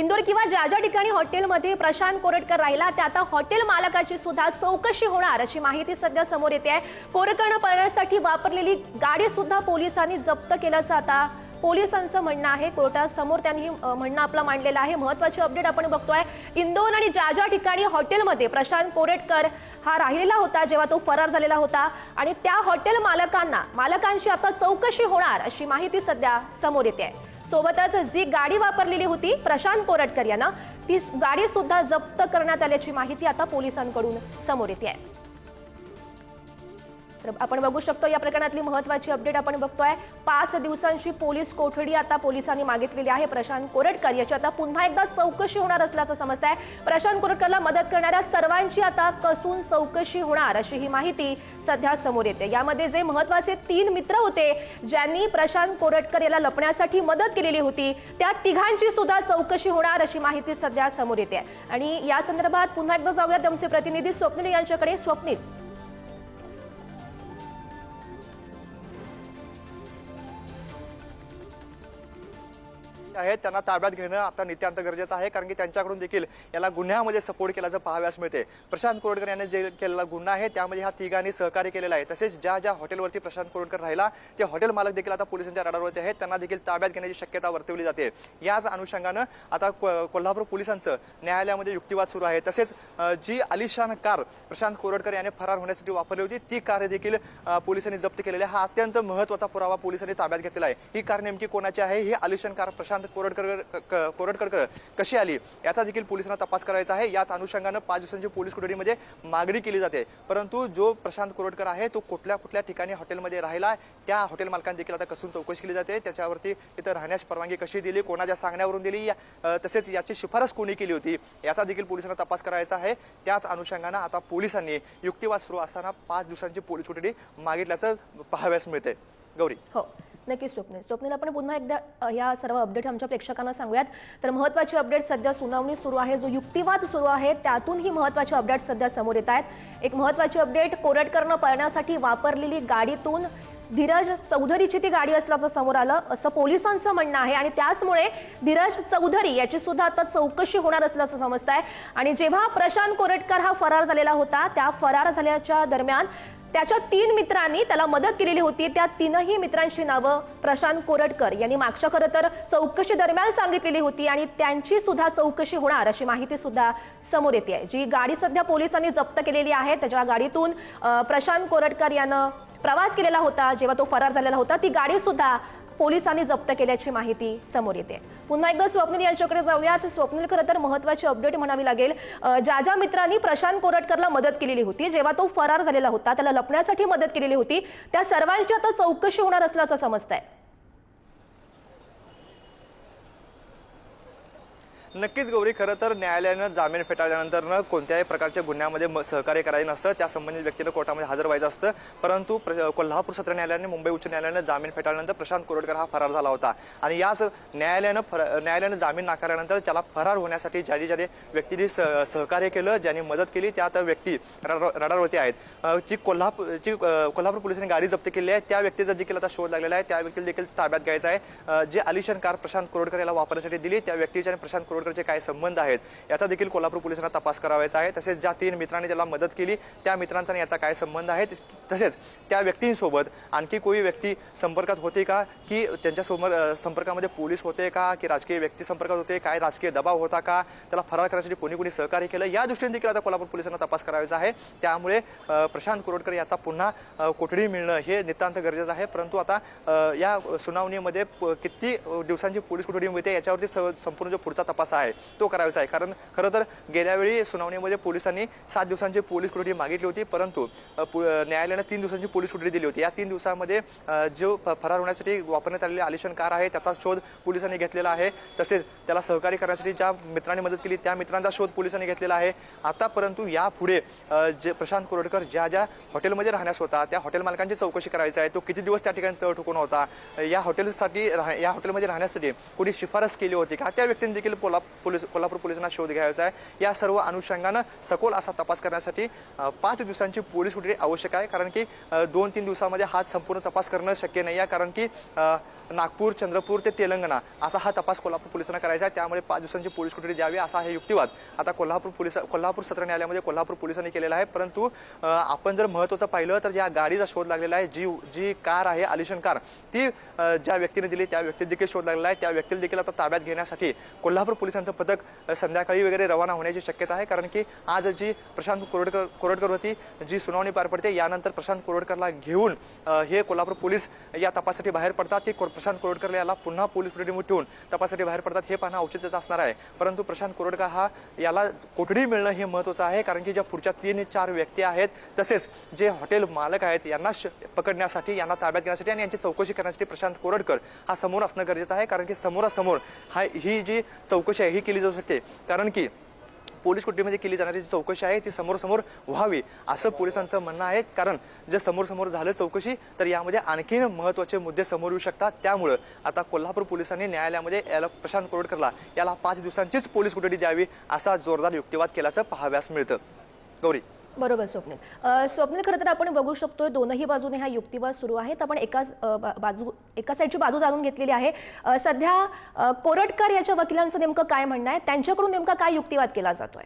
इंदोर किंवा ज्या ज्या ठिकाणी हॉटेलमध्ये प्रशांत कोरटकर राहिला त्या आता हॉटेल मालकाची सुद्धा चौकशी होणार अशी माहिती सध्या समोर येते आहे। कोरटकरनं पळण्यासाठी वापरलेली गाडी सुद्धा पोलिसांनी जप्त केल्याचं आता पोलिसांचं म्हणणं आहे। कोर्टासमोर त्यांनी म्हणणं आपलं मांडलेलं आहे। महत्त्वाची अपडेट आपण बघतोय। इंदोर आणि ज्या ज्या ठिकाणी हॉटेलमध्ये प्रशांत कोरटकर हा राहिलेला होता जेव्हा तो फरार झालेला होता आणि त्या हॉटेल मालकांची आता चौकशी होणार अशी माहिती सध्या समोर येते आहे। सोबतच जी गाडी वापरलेली होती प्रशांत कोरटकर यांना ती गाडी सुद्धा जप्त करण्यात आल्याची माहिती आता पोलिसांकडून समोर येते आहे। तर आपण बघू शकतो या प्रकरणातली महत्त्वाची अपडेट आपण बघतोय। 5 दिवसांची पोलीस कोठडी आता पोलिसांनी मागितलेली आहे। प्रशांत कोरटकर याची आता पुन्हा एकदा चौकशी होणार असल्याचं समजत आहे। प्रशांत कोरटकरला मदत करणाऱ्या सर्वांची आता कसून चौकशी होणार अशी ही माहिती सध्या समोर येते। यामध्ये जे महत्त्वाचे 3 मित्र होते ज्यांनी प्रशांत कोरटकर याला लपण्यासाठी मदत केलेली होती त्या तिघांची सुद्धा चौकशी होणार अशी माहिती सध्या समोर येते। आणि या संदर्भात पुन्हा एकदा जाऊयात आमचे प्रतिनिधी स्वप्नील यांच्याकडे। स्वप्नील, आहे त्यांना ताब्यात घेणं आता नितांत गरजेचं आहे, कारण की त्यांच्याकडून देखील याला गुन्ह्यामध्ये सपोर्ट केल्याचं पाहाव्यास मिळते। प्रशांत कोरटकर याने जे केलेला गुन्हा आहे त्यामध्ये ह्या तिघांनी सहकार्य केलेलं आहे। तसेच ज्या ज्या हॉटेलवरती प्रशांत कोरटकर राहिला ते हॉटेल मालक देखील आता पोलिसांच्या रडारवरती आहेत, त्यांना देखील ताब्यात घेण्याची शक्यता वर्तवली जाते। याच अनुषंगानं आता कोल्हापूर पोलिसांचं न्यायालयामध्ये युक्तिवाद सुरू आहे। तसेच जी आलिशान कार प्रशांत कोरटकर याने फरार होण्यासाठी वापरली होती ती कार देखील पोलिसांनी जप्त केलेली आहे। हा अत्यंत महत्त्वाचा पुरावा पोलिसांनी ताब्यात घेतलेला आहे। ही कार नेमकी कोणाची आहे, ही आलिशान कार प्रशांत कोरटकर कशी आली याचा देखील पोलिसांना तपास करायचा आहे। याच अनुषंगानं 5 दिवसांची पोलीस कोठडीमध्ये मागणी केली जाते। परंतु जो प्रशांत कोरटकर आहे तो कुठल्या कुठल्या ठिकाणी हॉटेलमध्ये राहिला त्या हॉटेल मालकांनी देखील आता कसून चौकशी केली जाते। त्याच्यावरती तिथं राहण्यास परवानगी कशी दिली, कोणाच्या सांगण्यावरून दिली, तसेच याची शिफारस कोणी केली होती याचा देखील पोलिसांना तपास करायचा आहे। त्याच अनुषंगानं आता पोलिसांनी युक्तिवाद सुरू असताना 5 दिवसांची पोलीस कोठडी मागितल्याचं पाहाव्यास मिळते। गौरी, हो नक्कीच स्वप्नील आपण पुन्हा एकदा या सर्व अपडेट आमच्या प्रेक्षकांना सांगूयात। तर महत्त्वाची अपडेट सध्या सुनावणी सुरू आहे, जो युक्तिवाद सुरू आहे त्यातून ही महत्त्वाची अपडेट सध्या समोर येत आहेत। एक महत्त्वाची अपडेट, कोरटकरनं पळण्यासाठी वापरलेली गाडीतून धीरज चौधरीची ती गाडी असल्याचं समोर आलं असं पोलिसांचं म्हणणं आहे। आणि त्याचमुळे धीरज चौधरी याची सुद्धा आता चौकशी होणार असल्याचं समजत आहे। आणि जेव्हा प्रशांत कोरटकर हा फरार झालेला होता त्या फरार झाल्याच्या दरम्यान त्याच्या 3 मित्रांनी त्याला मदत केलेली होती। त्या 3ही मित्रांची नावं प्रशांत कोरटकर यांनी मागच्या खरं तर चौकशी दरम्यान सांगितलेली होती आणि त्यांची सुद्धा चौकशी होणार अशी माहिती सुद्धा समोर येते आहे। जी गाडी सध्या पोलिसांनी जप्त केलेली आहे त्याच्या गाडीतून प्रशांत कोरटकर यानं प्रवास केलेला होता जेव्हा तो फरार झालेला होता ती गाडी सुद्धा पोलिसांनी जप्त केल्याची माहिती समोर येते। पुन्हा एकदा स्वप्नील यांच्याकडे जाऊयात। स्वप्नील, खरं तर महत्त्वाची अपडेट म्हणावी लागेल। ज्या ज्या मित्रांनी प्रशांत कोरटकरला मदत केलेली होती जेव्हा तो फरार झालेला होता त्याला लपण्यासाठी मदत केलेली होती त्या सर्वांची आता चौकशी होणार असल्याचं समजतंय। नक्कीच गौरी, खरं तर न्यायालयानं जामीन फेटाळल्यानंतर कोणत्याही प्रकारच्या गुन्ह्यामध्ये सहकार्य करायचं नसतं, त्या संबंधित व्यक्तीनं कोर्टामध्ये हजर व्हायचं असतं। परंतु कोल्हापूर सत्र न्यायालयाने मुंबई उच्च न्यायालयानं जामीन फेटाळल्यानंतर प्रशांत कोरटकर हा फरार झाला होता आणि याच न्यायालयानं जामीन नाकारल्यानंतर त्याला फरार होण्यासाठी ज्या व्यक्तींनी सहकार्य केलं, ज्यांनी मदत केली त्या व्यक्ती रडारवरती आहेत। जी कोल्हापूर पोलिसांनी गाडी जप्त केली आहे त्या व्यक्तीचा देखील आता शोध लागलेला आहे, त्या व्यक्तीला देखील ताब्यात घ्यायचा आहे। जे आलिशान कार प्रशांत कोरटकर याला वापरण्यासाठी दिली त्या व्यक्तीच्या आणि प्रशांत कोरटकरचे काय संबंध आहेत याचा देखील कोल्हापूर पोलिसांना तपास करावायचा आहे। तसेच ज्या 3 मित्रांनी त्याला मदत केली त्या मित्रांचा याचा काय संबंध आहे, तसेच त्या व्यक्तींसोबत आणखी कोणी व्यक्ती संपर्कात होते का, की त्यांच्यासमोर संपर्कामध्ये पोलीस होते का, की राजकीय व्यक्ती संपर्कात होते, काय राजकीय दबाव होता का, त्याला फरार करण्यासाठी कोणी कोणी सहकार्य केलं या दृष्टीने देखील आता कोल्हापूर पोलिसांना तपास करावायचा आहे। त्यामुळे प्रशांत कोरटकर याचा पुन्हा कोठडी मिळणं हे नितांत गरजेचं आहे। परंतु आता या सुनावणीमध्ये किती दिवसांची पोलीस कोठडी मिळते याच्यावरती संपूर्ण जो पुढचा तपास आहे तो करायचा आहे। कारण खरं तर गेल्या वेळी सुनावणीमध्ये पोलिसांनी 7 दिवसांची पोलीस कोठडी मागितली होती, परंतु न्यायालयाने 3 दिवसांची पोलीस कोठडी दिली होती। या 3 दिवसांमध्ये जो फरार होण्यासाठी वापरण्यात आलेली आलिशान कार आहे त्याचा शोध पोलिसांनी घेतलेला आहे। तसेच त्याला सहकार्य करण्यासाठी ज्या मित्रांनी मदत केली त्या मित्रांचा शोध पोलिसांनी घेतलेला आहे आता। परंतु यापुढे जे प्रशांत कोरटकर ज्या ज्या हॉटेलमध्ये राहण्यास होता त्या हॉटेल मालकांची चौकशी करायची आहे, तो किती दिवस त्या ठिकाणी तळ ठोकून होता, या हॉटेलमध्ये राहण्यासाठी कोणी शिफारस केली होती का, त्या व्यक्तींनी देखील कोल्हापूर पोलिसांना शोध घ्यायचा आहे। या सर्व अनुषंगानं सखोल असा तपास करण्यासाठी 5 दिवसांची पोलीस कोठडी आवश्यक आहे, कारण की 2-3 दिवसांमध्ये हा संपूर्ण तपास करणं शक्य नाही आहे। कारण की नागपूर, चंद्रपूर ते तेलंगणा असा हा तपास कोल्हापूर पोलिसांना करायचा आहे। त्यामुळे 5 दिवसांची पोलीस कोठडी द्यावी असा हा युक्तिवाद आता कोल्हापूर सत्र न्यायालयामध्ये कोल्हापूर पोलिसांनी केलेला आहे। परंतु आपण जर महत्त्वाचं पाहिलं तर या गाडीचा शोध लागलेला आहे। जी कार आहे आलिशान कार ती ज्या व्यक्तीने दिली त्या व्यक्तीला देखील शोध लागलेला आहे। त्या व्यक्तीला देखील आता ताब्यात घेण्यासाठी कोल्हापूर पोलिसांचं पथक संध्याकाळी वगैरे रवाना होण्याची शक्यता आहे। कारण की आज जी प्रशांत कोरडकरवरती जी सुनावणी पार पडते यानंतर प्रशांत कोरडकरला घेऊन हे कोल्हापूर पोलीस या तपासासाठी बाहेर पडतात। की प्रशांत कोरडकर याला पुन्हा पोलीस कोठडीमध्ये ठेवून तपासासाठी बाहेर पडतात हे पाहणं औचित्याचं असणार आहे। परंतु प्रशांत कोरडकर याला कोठडी मिळणं हे महत्त्वाचं आहे। कारण की ज्या पुढच्या 3-4 व्यक्ती आहेत तसेच जे हॉटेल मालक आहेत यांना पकडण्यासाठी, यांना ताब्यात घेण्यासाठी आणि यांची चौकशी करण्यासाठी प्रशांत कोरडकर हा समोर असणं गरजेचं आहे। कारण की समोरासमोर ही जी चौकशी आहे ही केली जाऊ शकते। कारण की पोलीस कोठडीमध्ये केली जाणारी जी चौकशी आहे ती समोरासमोर व्हावी असं पोलिसांचं म्हणणं आहे। कारण जर समोरासमोर झालं चौकशी तर यामध्ये आणखीन महत्त्वाचे मुद्दे समोर येऊ शकतात। त्यामुळे आता कोल्हापूर पोलिसांनी न्यायालयामध्ये प्रशांत कोरडकरला याला 5 दिवसांचीच पोलीस कोठडी द्यावी असा जोरदार युक्तिवाद केल्याचं पाहाव्यास मिळतं। गौरी, बरोबर स्वप्नील खरं तर आपण बघू शकतोय दोनही बाजूने हा युक्तिवाद सुरू आहे। आपण एका साईडची बाजू जाणून घेतलेली आहे। सध्या कोरटकर याच्या वकिलांचं नेमकं काय म्हणणं आहे, त्यांच्याकडून नेमका काय युक्तिवाद केला जातोय?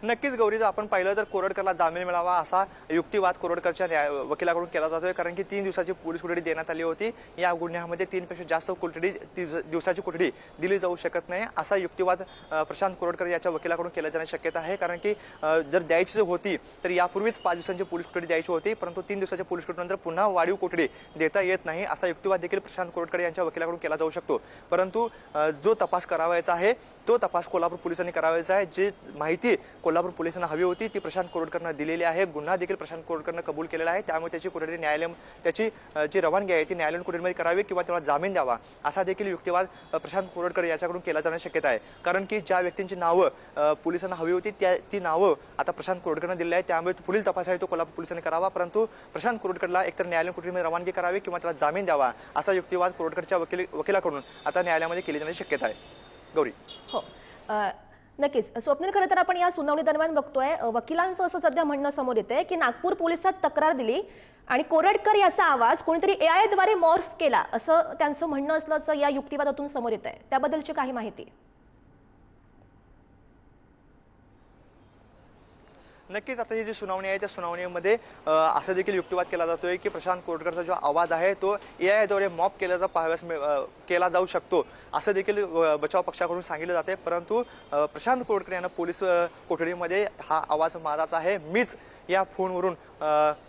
नक्कीच गौरी, जर आपण पाहिलं तर कोरडकरला जामीन मिळावा असा युक्तिवाद कोरडकरच्या वकिलाकडून केला जातोय। कारण की 3 दिवसाची पोलीस कोठडी देण्यात आली होती। या गुन्ह्यामध्ये 3 पेक्षा जास्त दिवसाची कोठडी दिली जाऊ शकत नाही असा युक्तिवाद प्रशांत कोरडकर याच्या वकिलाकडून केला जाण्याची शक्यता आहे। कारण की जर द्यायची होती तर यापूर्वीच 5 दिवसांची पोलीस कोठडी द्यायची होती, परंतु 3 दिवसाच्या पोलीस कोठडीनंतर पुन्हा वाढीव कोठडी देता येत नाही असा युक्तिवाद देखील प्रशांत कोरडकर यांच्या वकिलाकडून केला जाऊ शकतो। परंतु जो तपास करावायचा आहे तो तपास कोल्हापूर पोलिसांनी करावायचा आहे। जी माहिती कोल्हापूर पोलिसांना हवी होती ती प्रशांत कोरडकरनं दिलेली आहे। गुन्हा देखील प्रशांत कोरडकरनं कबूल केलेला आहे। त्यामुळे त्याची कोठडी त्याची जी रवानगी आहे ती न्यायालयीन कोठडीमध्ये करावी किंवा त्याला जामीन द्यावा असा देखील युक्तिवाद प्रशांत कोरडकर याच्याकडून केला जाण्याची शक्यता आहे। कारण की ज्या व्यक्तींची नावं पोलिसांना हवी होती ती नावं आता प्रशांत कोरडकरनं दिली आहे। त्यामुळे पुढील तपास आहे तो कोल्हापूर पोलिसांनी करावा, परंतु प्रशांत कोरडकरला एकतर न्यायालयीन कोठडीमध्ये रवानगी करावी किंवा त्याला जामीन द्यावा असा युक्तिवाद कोरडकरच्या वकिलाकडून आता न्यायालयामध्ये केली जाण्याची शक्यता आहे। गौरी, हो, नक्कीच स्वप्नील, खरं तर आपण या सुनावणी दरम्यान बघतोय वकिलांचं असं सध्या म्हणणं समोर येतंय की नागपूर पोलिसात तक्रार दिली आणि कोरडकर याचा आवाज कोणीतरी AI द्वारे मॉर्फ केला असं त्यांचं म्हणणं असल्याचं या युक्तिवादातून समोर येत आहे। त्याबद्दलची काही माहिती? नक्कीच आता ही जी सुनावणी आहे त्या सुनावणीमध्ये असं देखील युक्तिवाद केला जातोय की प्रशांत कोरडकरचा जो आवाज आहे तो AI द्वारे मॉप केला जाऊ शकतो असं देखील बचाव पक्षाकडून सांगितलं जाते। परंतु प्रशांत कोरडकर यांना पोलीस कोठडीमध्ये हा आवाज माझाच आहे, मीच या फोनवरून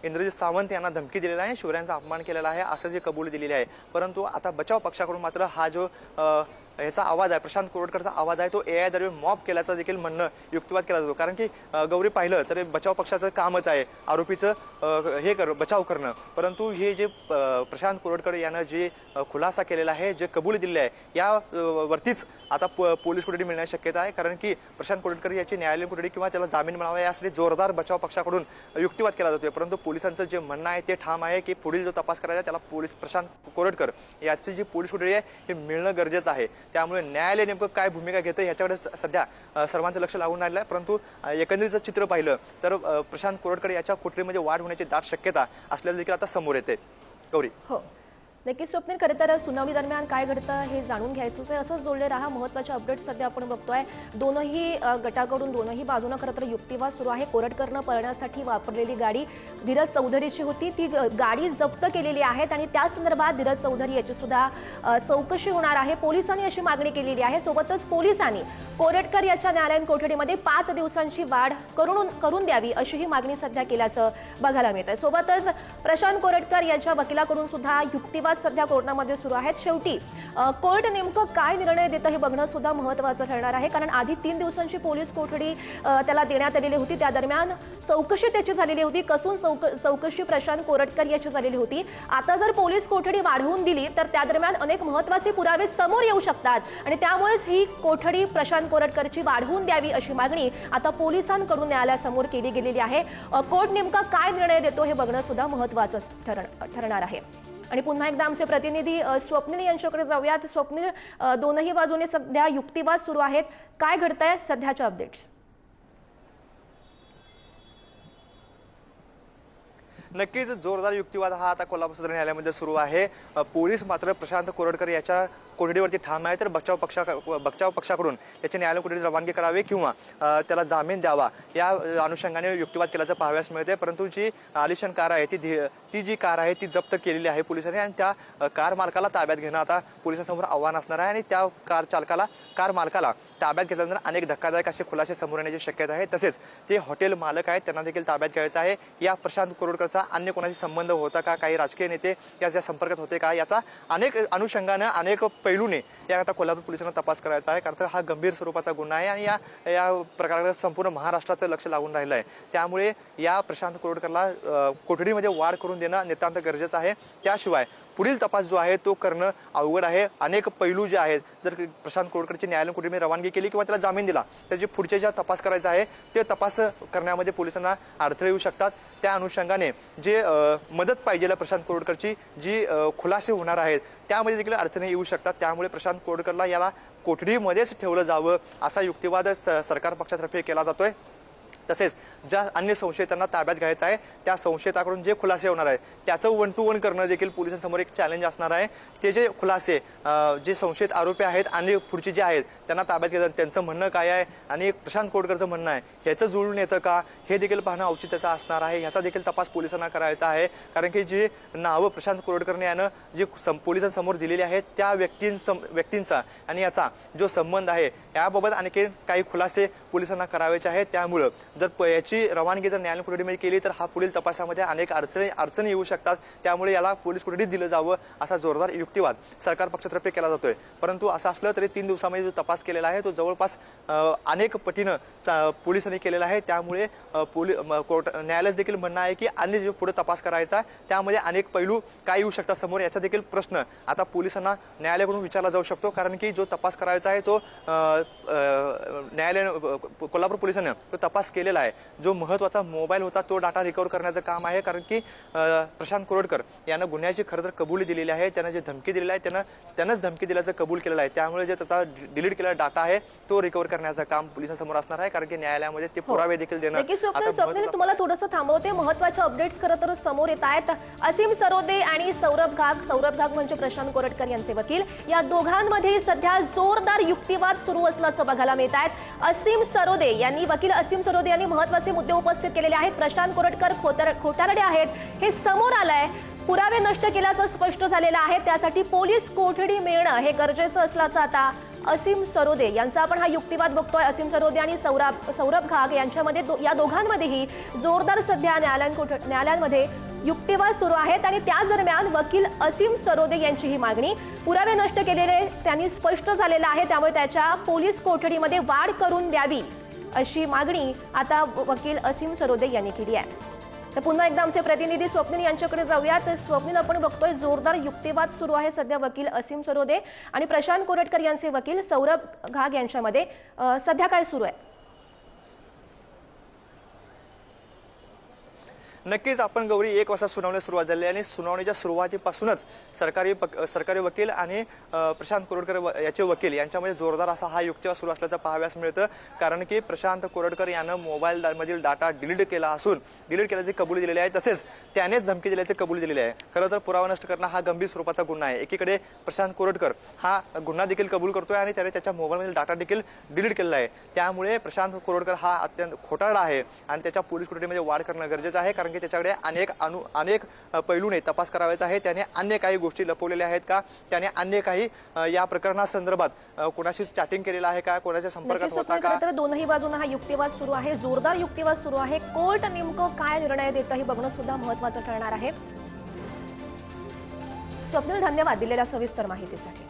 इंद्रजित सावंत यांना धमकी दिलेला आहे, शिवरायांचा अपमान केलेला आहे असं जे कबूल दिलेले आहे। परंतु आता बचाव पक्षाकडून मात्र हा जो याचा आवाज आहे प्रशांत कोरडकरचा आवाज आहे तो AI द्वारे मॉप केल्याचं देखील म्हणणं युक्तिवाद केला जातो। कारण की गौरी पाहिलं तर बचाव पक्षाचं कामच आहे आरोपीचं बचाव करणं, परंतु हे जे प्रशांत कोरडकर यानं जे खुलासा केलेला आहे, जे कबूल दिलेले आहे यावरतीच आता पोलीस कोठडी मिळण्याची शक्यता आहे। कारण की प्रशांत कोरडकर याची न्यायालयीन कोठडी किंवा त्याला जामीन मिळावा यासाठी जोरदार बचाव पक्षाकडून युक्तिवाद केला जातोय। परंतु पोलिसांचं जे म्हणणं आहे ते ठाम आहे की पुढील जो तपास करायचा त्याला प्रशांत कोरडकर याची जी पोलीस कोठडी आहे हे मिळणं गरजेचं आहे। त्यामुळे न्यायालय नेमकं काय भूमिका घेतं याच्याकडे सध्या सर्वांचं लक्ष लागून राहिलं आहे। परंतु एकंदरीत चित्र पाहिलं तर प्रशांत कोरडकर याच्या कोठडीमध्ये वाढ होण्याची दाट शक्यता असल्याचं देखील आता समोर येते। गौरी, हो, नक्कीच स्वप्नील, खरं तर सुनावणी दरम्यान काय घडतं हे जाणून घ्यायचंच आहे। असंच जोडले राहा, महत्त्वाचे अपडेट सध्या आपण बघतोय। दोनही गटाकडून दोनही बाजूनं खरं तर युक्तिवाद सुरू आहे। कोरडकरनं पळण्यासाठी वापरलेली गाडी धीरज चौधरीची होती, ती गाडी जप्त केलेली आहे आणि त्या संदर्भात धीरज चौधरी याची सुद्धा चौकशी होणार आहे। पोलिसांनी अशी मागणी केलेली आहे। सोबतच पोलिसांनी कोरटकर याच्या न्यायालयीन कोठडीमध्ये 5 दिवसांची वाढ करून द्यावी अशी ही मागणी सध्या केल्याचं बघायला मिळत आहे। सोबतच प्रशांत कोरटकर याच्या वकिलाकडून सुद्धा युक्तिवाद सध्या कोर्टामध्ये सुरू आहेत। शेवटी कोर्ट नेमकं काय निर्णय देतं हे बघणं सुद्धा महत्त्वाचं ठरणार आहे, कारण आधी 3 दिवसांची पोलीस कोठडी त्याला देण्यात आलेली होती। त्या दरम्यान चौकशी त्याची झालेली होती, कसून चौकशी प्रशांत कोरटकर याची झालेली होती। आता जर पोलीस कोठडी वाढवून दिली तर त्या दरम्यान अनेक महत्त्वाचे पुरावे समोर येऊ शकतात आणि त्यामुळेच ही कोठडी प्रशांत कोरटकरची वाढवून द्यावी अशी मागणी आता पोलिसांकडून न्यायालयासमोर केली गेलेली आहे। कोर्ट नेमका काय निर्णय देतो हे बघणं सुद्धा महत्त्वाचं ठरणार आहे। आणि पुन्हा एकदा आमचे प्रतिनिधी स्वप्नील यांच्याकडे जाऊयात। स्वप्नील, दोनही बाजूने सध्या युक्तिवाद सुरू आहेत, काय घडतंय सध्याच्या अपडेट्स? नक्कीच जोरदार युक्तिवाद हा आता कोल्हापूर सदर न्यायालयामध्ये सुरू आहे. पोलीस मात्र प्रशांत कोरडकर याच्या कोठडीवरती ठाम आहे, तर बचाव पक्षाकडून याची न्यायालयीन कोठडीत रवानगी करावी किंवा त्याला जामीन द्यावा या अनुषंगाने युक्तिवाद केल्याचं पाहाव्यास मिळते. परंतु जी आलिशान कार आहे ती जी कार आहे ती जप्त केलेली आहे पोलिसांनी आणि त्या कार मालकाला ताब्यात घेणं आता पोलिसांसमोर आव्हान असणार आहे आणि त्या कार मालकाला ताब्यात घेतल्यानंतर अनेक धक्कादायक असे खुलासे समोर येण्याची शक्यता आहे. तसेच जे हॉटेल मालक आहेत त्यांना देखील ताब्यात घ्यायचं आहे. या प्रशांत कोरडकरचा अन्य कोणाशी संबंध होता का, काही राजकीय नेते याच्या संपर्कात होते का, याचा अनेक अनुषंगानं अनेक पैलूने या आता कोल्हापूर पोलिसांना तपास करायचा आहे. कारण तर हा गंभीर स्वरूपाचा गुन्हा आहे आणि या प्रकारात संपूर्ण महाराष्ट्राचं लक्ष लागून राहिलं आहे. त्यामुळे या प्रशांत कोरडकरला कोठडीमध्ये वाढ करून देणं नितांत गरजेचं आहे. त्याशिवाय पुढील तपास जो आहे तो करणं अवघड आहे. अनेक पैलू जे आहेत, जर प्रशांत कोरडकरची न्यायालयीन कोठडीमध्ये रवानगी केली किंवा त्याला जामीन दिला तर जे पुढचे जे तपास करायचा आहे ते तपास करण्यामध्ये पोलिसांना अडथळे येऊ शकतात. त्या अनुषंगाने जे मदत पाहिजे प्रशांत कोरडकरची जी खुलासे होणार आहेत त्यामध्ये देखील अडचणी येऊ शकतात. त्यामुळे प्रशांत कोरडकरला याला कोठडीमध्येच ठेवलं जावं असा युक्तिवाद सरकार पक्षातर्फे केला जातोय. तसेच ज्या अन्य संशयितांना ताब्यात घ्यायचं आहे त्या संशयिताकडून जे खुलासे होणार आहे त्याचं 1 to 1 करणं देखील पोलिसांसमोर एक चॅलेंज असणार आहे. ते जे खुलासे जे संशयित आरोपी आहेत आणि पुढचे जे आहेत त्यांना ताब्यात घेतात त्यांचं म्हणणं काय आहे आणि प्रशांत कोरडकरचं म्हणणं आहे ह्याचं जुळून येतं का हे देखील पाहणं औचित्याचं असणार आहे. ह्याचा देखील तपास पोलिसांना करायचा आहे. कारण की जे नावं प्रशांत कोरडकरने यानं जे पोलिसांसमोर दिलेली आहेत त्या व्यक्तींचा आणि याचा जो संबंध आहे याबाबत आणखी काही खुलासे पोलिसांना करायचे आहेत. त्यामुळं जर याची रवानगी जर न्यायालयीन कोठडीमध्ये केली तर हा पुढील तपासामध्ये अनेक अडचणी येऊ शकतात. त्यामुळे याला पोलीस कोठडीत दिलं जावं असा जोरदार युक्तिवाद सरकार पक्षातर्फे केला जातोय. परंतु असं असलं तरी 3 दिवसामध्ये जो तपास केलेला आहे तो जवळपास अनेक पटीनं पोलिसांनी केलेला आहे. त्यामुळे न्यायालयाचं देखील म्हणणं आहे की अन्य जो पुढे तपास करायचा त्यामध्ये अनेक पैलू काय येऊ शकतात समोर याचा देखील प्रश्न आता पोलिसांना न्यायालयाकडून विचारला जाऊ शकतो. कारण की जो तपास करायचा आहे तो कोल्हापूर पोलिसांनी तो तपास केलेला आहे. जो महत्त्वाचा मोबाईल होता तो डाटा रिकव्हर करण्याचं काम आहे. कारण की प्रशांत कोरडकर यानं गुन्ह्याची खरं तर कबुली दिलेली आहे. त्यानं जे धमकी दिलेली आहे त्यानंच धमकी दिल्याचं कबूल केलेलं आहे. त्यामुळे जे त्याचा डिलीट केलेला डाटा आहे तो रिकव्हर करण्याचं काम पोलिसांसमोर असणार आहे. कारण की न्यायालयामध्ये ते पुरावे देखील देणं स्वप्नील तुम्हाला थोडंसं थांबवते. महत्त्वाचे अपडेट्स खरं तर समोर येत आहेत. असीम सरोदे आणि सौरभ घाग म्हणजे प्रशांत कोरडकर यांचे वकील या दोघांमध्ये सध्या जोरदार युक्तिवाद सुरू असल्याचं बघायला मिळत आहे. वकील असीम सरोदे यांनी महत्त्वाचे मुद्दे उपस्थित केलेले आहेत. प्रशांत कोरडकर खोटारडे आहेत हे समोर आलंय. पुरावे नष्ट केल्याचं स्पष्ट झालेलं आहे. त्यासाठी पोलीस कोठडी मिळणं हे गरजेचं असल्याचं आता असीम सरोदे यांचा आपण हा युक्तिवाद बघतोय. असीम सरोदे आणि सौरभ घाग यांच्यामध्ये या दोघांमध्येही जोरदार सध्या न्यायालयांमध्ये युक्तिवाद सुरू आहेत आणि त्याच दरम्यान वकील असीम सरोदे यांची ही मागणी पुरावे नष्ट केलेले त्यांनी स्पष्ट झालेलं आहे. त्यामुळे त्याच्या पोलीस कोठडीमध्ये वाढ करून द्यावी अशी मागणी आता वकील असीम सरोदे यांनी केली आहे. तर पुन्हा एकदा आमचे प्रतिनिधी स्वप्नील यांच्याकडे जाऊयात. स्वप्नील, आपण बघतोय जोरदार युक्तिवाद सुरू आहे सध्या वकील असीम सरोदे आणि प्रशांत कोरडकर यांचे वकील सौरभ घाग यांच्यामध्ये. सध्या काय सुरू आहे? नक्कीच आपण गौरी 1 वाजता सुनावणी सुरुवात झाली आणि सुनावणीच्या सुरुवातीपासूनच सरकारी वकील आणि प्रशांत कोरडकर याचे वकील यांच्यामध्ये जोरदार असा हा युक्तिवाद सुरू असल्याचं पाहाव्यास मिळतं. कारण की प्रशांत कोरडकर यानं मोबाईलमधील डाटा डिलीट केला असून डिलीट केल्याची कबुली दिलेली आहे. तसेच त्यानेच धमकी दिल्याची कबुली दिलेली आहे. खरं तर पुरावा नष्ट करणं हा गंभीर स्वरूपाचा गुन्हा आहे. एकीकडे प्रशांत कोरडकर हा गुन्हा देखील कबूल करतोय आणि त्याने त्याच्या मोबाईलमधील डाटा देखील डिलीट केलेला आहे. त्यामुळे प्रशांत कोरडकर हा अत्यंत खोटारडा आहे आणि त्याच्या पोलीस कोठडीमध्ये वाढ करणं गरजेचं आहे. कारण की त्याच्याकडे अनेक पैलूने तपास करायचा आहे. त्याने अन्य काही गोष्टी लपवलेल्या आहेत का, त्याने अन्य काही या प्रकरणासंदर्भात कोणाशी चॅटिंग केलेलं आहे का, कोणाच्या संपर्कात होता का. तर दोनही बाजूने हा युक्तिवाद सुरू आहे, जोरदार युक्तिवाद सुरू आहे. कोर्ट नेमकं काय निर्णय देतं हे बघणं सुद्धा महत्त्वाचं ठरणार आहे. स्वप्नील, धन्यवाद दिलेल्या सविस्तर माहितीसाठी.